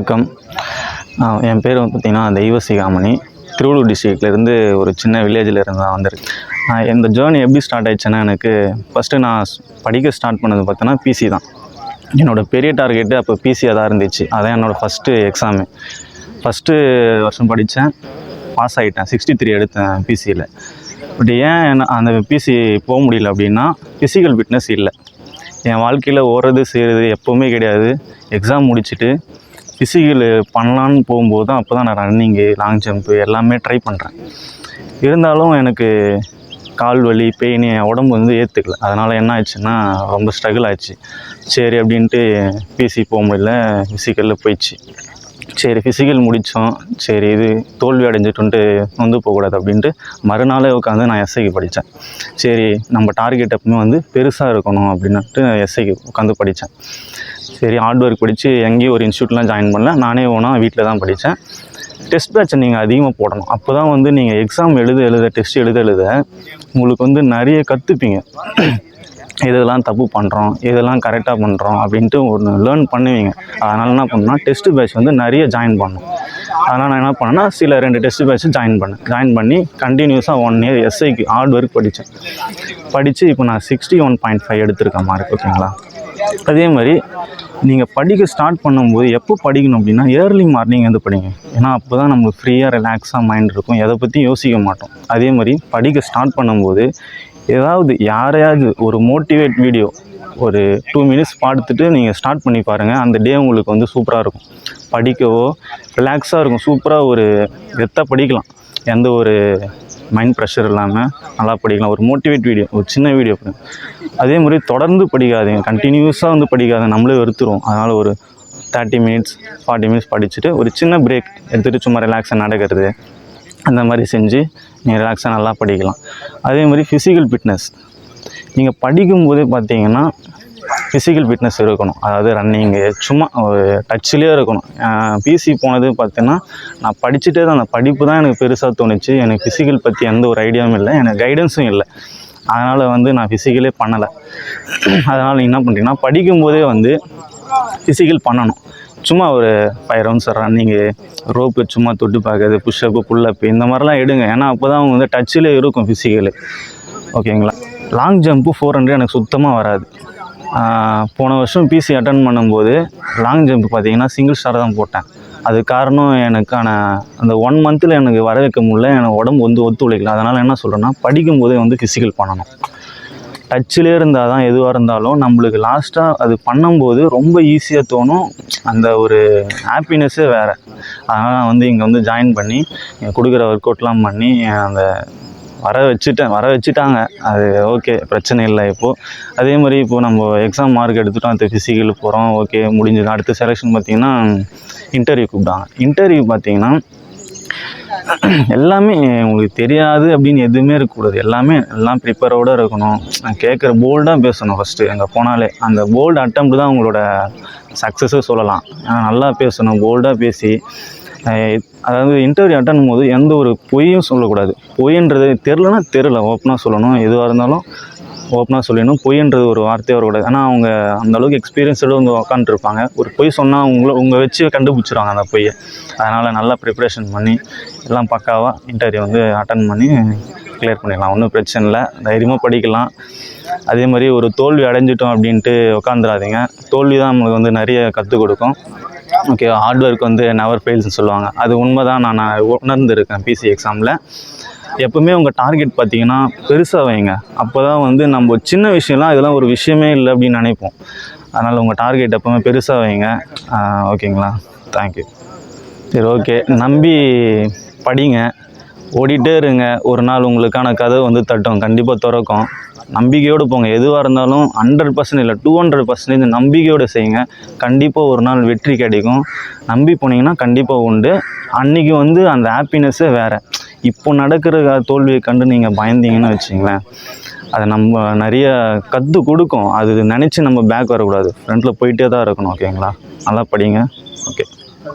வணக்கம். என் பேர் வந்து பார்த்திங்கன்னா தெய்வசிகாமணி. திருவள்ளூர் டிஸ்ட்ரிக்ட்லேருந்து ஒரு சின்ன வில்லேஜில் இருந்து தான் வந்திருக்கேன். இந்த ஜேர்னி எப்படி ஸ்டார்ட் ஆயிடுச்சுன்னா, எனக்கு ஃபஸ்ட்டு நான் படிக்க ஸ்டார்ட் பண்ணது பார்த்தோன்னா பிசி தான். என்னோடய பெரிய டார்கெட்டு அப்போ பிசியாக தான் இருந்துச்சு. அதான் என்னோடய ஃபஸ்ட்டு எக்ஸாமு. ஃபஸ்ட்டு வருஷம் படித்தேன், பாஸ் ஆகிட்டேன். 63 எடுத்தேன் பிசியில். பட் ஏன் அந்த பிசி போக முடியல அப்படின்னா, ஃபிசிக்கல் ஃபிட்னஸ் இல்லை. என் வாழ்க்கையில் ஓடுறது செய்கிறது எப்போவுமே கிடையாது. எக்ஸாம் முடிச்சுட்டு ஃபிசிக்கல் பண்ணலான்னு போகும்போது தான் அப்போ தான் நான் ரன்னிங்கு, லாங் ஜம்ப்பு எல்லாமே ட்ரை பண்ணுறேன். இருந்தாலும் எனக்கு கால் வலி, பெயின், என் உடம்பு வந்து ஏற்றுக்கல. அதனால் என்ன ஆயிடுச்சுன்னா ரொம்ப ஸ்ட்ரகிள் ஆயிடுச்சு. சரி அப்படின்ட்டு பிசி போக முடியல, ஃபிசிக்கலில் போயிடுச்சு. சரி ஃபிசிக்கல் முடித்தோம். சரி இது தோல்வி அடைஞ்சிட்டுன்ட்டு வந்து போகக்கூடாது அப்படின்ட்டு மறுநாளே உட்காந்து நான் எஸ்ஐக்கு படித்தேன். சரி நம்ம டார்கெட் எப்பவுமே வந்து பெருசாக இருக்கணும் அப்படின்ட்டு எஸ்ஐக்கு உட்காந்து படித்தேன். சரி ஹார்ட் ஒர்க் படித்து எங்கேயும் ஒரு இன்ஸ்டியூட்லாம் ஜாயின் பண்ணல, நானே ஓனாக வீட்டில் தான் படித்தேன். டெஸ்ட் பேட்சை நீங்கள் அதிகமாக போடணும். அப்போ தான் வந்து நீங்கள் எக்ஸாம் எழுத டெஸ்ட் எழுத உங்களுக்கு வந்து நிறைய கற்றுப்பீங்க. இதெல்லாம் தப்பு பண்ணுறோம், இதெல்லாம் கரெக்டாக பண்ணுறோம் அப்படின்ட்டு ஒன்று லேர்ன் பண்ணுவீங்க. அதனால் என்ன பண்ணால் டெஸ்ட்டு பேட்ச் வந்து நிறைய ஜாயின் பண்ணணும். அதனால் நான் என்ன பண்ணேன்னா சில 2 டெஸ்ட்டு பேட்ச்சு ஜாயின் பண்ணி கண்டினியூஸாக 1 இயர் எஸ்ஐக்கு ஹார்ட் ஒர்க் படித்து இப்போ நான் 61.5 எடுத்திருக்கேன் மார்க். ஓகேங்களா? அதே மாதிரி நீங்கள் படிக்க ஸ்டார்ட் பண்ணும்போது எப்போ படிக்கணும் அப்படின்னா, ஏர்லி மார்னிங் வந்து படிங்க. ஏன்னா அப்போ தான் நமக்கு ஃப்ரீயாக ரிலாக்ஸாக மைண்ட் இருக்கும், எதை பற்றியும் யோசிக்க மாட்டோம். அதே மாதிரி படிக்க ஸ்டார்ட் பண்ணும்போது ஏதாவது யாரையாவது ஒரு மோட்டிவேட் வீடியோ ஒரு 2 மினிட்ஸ் பார்த்துட்டு நீங்கள் ஸ்டார்ட் பண்ணி பாருங்கள். அந்த டே உங்களுக்கு வந்து சூப்பராக இருக்கும். படிக்கவோ ரிலாக்ஸாக இருக்கும். சூப்பராக ஒரு கெத்தாக படிக்கலாம். எந்த ஒரு மைண்ட் ப்ரெஷர் இல்லாமல் நல்லா படிக்கலாம். ஒரு மோட்டிவேட் வீடியோ, ஒரு சின்ன வீடியோ. அதே மாதிரி தொடர்ந்து படிக்காதீங்க, கண்டினியூஸாக வந்து படிக்காத நம்மளே வெறுத்துருவோம். அதனால் ஒரு 30 மினிட்ஸ் 40 மினிட்ஸ் படிச்சுட்டு ஒரு சின்ன பிரேக் எடுத்துகிட்டு சும்மா ரிலாக்ஸாக நடக்கிறது அந்த மாதிரி செஞ்சு நீங்கள் ரிலாக்ஸாக நல்லா படிக்கலாம். அதே மாதிரி ஃபிசிக்கல் ஃபிட்னஸ் நீங்கள் படிக்கும்போதே பார்த்தீங்கன்னா ஃபிசிக்கல் ஃபிட்னஸ் இருக்கணும். அதாவது ரன்னிங்கு, சும்மா ஒரு டச்சிலே இருக்கணும். பிசி போனது பார்த்தீங்கன்னா நான் படிச்சுட்டே தான், அந்த படிப்பு தான் எனக்கு பெருசாக தோணுச்சு. எனக்கு ஃபிசிக்கல் பற்றி எந்த ஒரு ஐடியாவும் இல்லை, எனக்கு கைடன்ஸும் இல்லை. அதனால் வந்து நான் ஃபிசிக்கலே பண்ணலை. அதனால் நீங்கள் என்ன பண்ணுறீங்கன்னா படிக்கும்போதே வந்து ஃபிசிக்கல் பண்ணணும். சும்மா ஒரு 5 ரவுண்ட்ஸ் ரன்னிங்கு, ரோப்பு சும்மா தொட்டு பார்க்குறது, புஷ்அப்பு, புல்லப்பு இந்த மாதிரிலாம் எடுங்க. ஏன்னா அப்போ தான் அவங்க வந்து டச்சிலே இருக்கும் ஃபிசிக்கலு. ஓகேங்களா? லாங் ஜம்ப்பு 400 எனக்கு சுத்தமாக வராது. போன வருஷம் பிசி அட்டன் பண்ணும்போது லாங் ஜம்ப் பார்த்தீங்கன்னா சிங்கிள் ஸ்டார் தான் போட்டேன். அது காரணம் எனக்கான அந்த 1 மந்தில் எனக்கு வர வைக்க முடியல, எனக்கு உடம்பு வந்து ஒத்துழைக்கல. அதனால் என்ன சொல்கிறேன்னா படிக்கும்போதே வந்து ஃபிசிக்கல் பண்ணணும். டச்சிலே இருந்தால் தான் எதுவாக இருந்தாலும் நம்மளுக்கு லாஸ்ட்டாக அது பண்ணும்போது ரொம்ப ஈஸியாக தோணும். அந்த ஒரு ஹாப்பினஸ்ஸே வேறு. அதனால் நான் வந்து இங்கே வந்து ஜாயின் பண்ணி கொடுக்குற ஒர்க் அவுட்லாம் பண்ணி அந்த வர வச்சுட்டாங்க. அது ஓகே, பிரச்சனை இல்லை இப்போது. அதே மாதிரி இப்போது நம்ம எக்ஸாம் மார்க் எடுத்துகிட்டோம், அடுத்து ஃபிசிக்கல் போகிறோம். ஓகே முடிஞ்சது. அடுத்த செலெக்ஷன் பார்த்திங்கன்னா இன்டர்வியூ கூப்பிட்டாங்க. இன்டர்வியூ பார்த்திங்கன்னா எல்லாமே உங்களுக்கு தெரியாது அப்படின்னு எதுவுமே இருக்கக்கூடாது. எல்லாம் ப்ரிப்பரோடு இருக்கணும். கேட்குற போல்டாக பேசணும். ஃபஸ்ட்டு அங்கே போனாலே அந்த போல்டு அட்டெம்ப்ட் தான் உங்களோட சக்ஸஸே சொல்லலாம். நல்லா பேசணும், போல்டாக பேசி. அதாவது இன்டர்வியூ அட்டன் பண்ணும்போது எந்த ஒரு பொய்யும் சொல்லக்கூடாது. பொய்ன்றது தெரில ஓப்பனாக சொல்லணும். எதுவாக இருந்தாலும் ஓப்பனாக சொல்லிடணும். பொய்ன்றது ஒரு வார்த்தையாக வரக்கூடாது. ஆனால் அவங்க அந்தளவுக்கு எக்ஸ்பீரியன்ஸோடு வந்து உட்காந்துருப்பாங்க. ஒரு பொய் சொன்னால் உங்களை வச்சு கண்டுபிடிச்சிருவாங்க அந்த பொய்யை. அதனால் நல்லா ப்ரிப்ரேஷன் பண்ணி எல்லாம் பக்காவாக இன்டர்வியூ வந்து அட்டன் பண்ணி கிளியர் பண்ணிடலாம். ஒன்றும் பிரச்சனை இல்லை, தைரியமாக படிக்கலாம். அதே மாதிரி ஒரு தோல்வி அடைஞ்சிட்டோம் அப்படின்ட்டு உட்காந்துடாதீங்க. தோல்வி தான் நம்மளுக்கு வந்து நிறைய கற்றுக் கொடுக்கும். ஓகே, ஹார்ட் ஒர்க் வந்து நெவர் ஃபெயில்ஸ்னு சொல்லுவாங்க. அது உண்மை தான். நான் உணர்ந்துருக்கேன் பிசி எக்ஸாமில். எப்போவுமே உங்கள் டார்கெட் பார்த்தீங்கன்னா பெருசாக வைங்க. அப்போ தான் வந்து நம்ம சின்ன விஷயம்லாம் இதெல்லாம் ஒரு விஷயமே இல்லை அப்படின்னு நினைப்போம். அதனால் உங்கள் டார்கெட் எப்போவுமே பெருசாக வைங்க. ஓகேங்களா? தேங்க்யூ. சரி, ஓகே, நம்பி படிங்க, ஓடிட்டே இருங்க. ஒரு நாள் உங்களுக்கான கதை வந்து தட்டும், கண்டிப்பாக திறக்கும். நம்பிக்கையோடு போங்க. எதுவாக இருந்தாலும் 100% இல்லை 200% நம்பிக்கையோடு செய்யுங்க. கண்டிப்பாக ஒரு நாள் வெற்றி கிடைக்கும். நம்பி போனீங்கன்னா கண்டிப்பாக உண்டு. அன்றைக்கி வந்து அந்த ஹாப்பினஸ்ஸே வேறு. இப்போ நடக்கிற தோல்வியை கண்டு நீங்கள் பயந்தீங்கன்னு வச்சிங்களேன், அதை நம்ம நிறைய கற்றுக் கொடுக்கும். அது நினச்சி நம்ம பேக் வரக்கூடாது, ஃப்ரண்ட்டில் போயிட்டே தான் இருக்கணும். ஓகேங்களா? நல்லா படிங்க. ஓகே.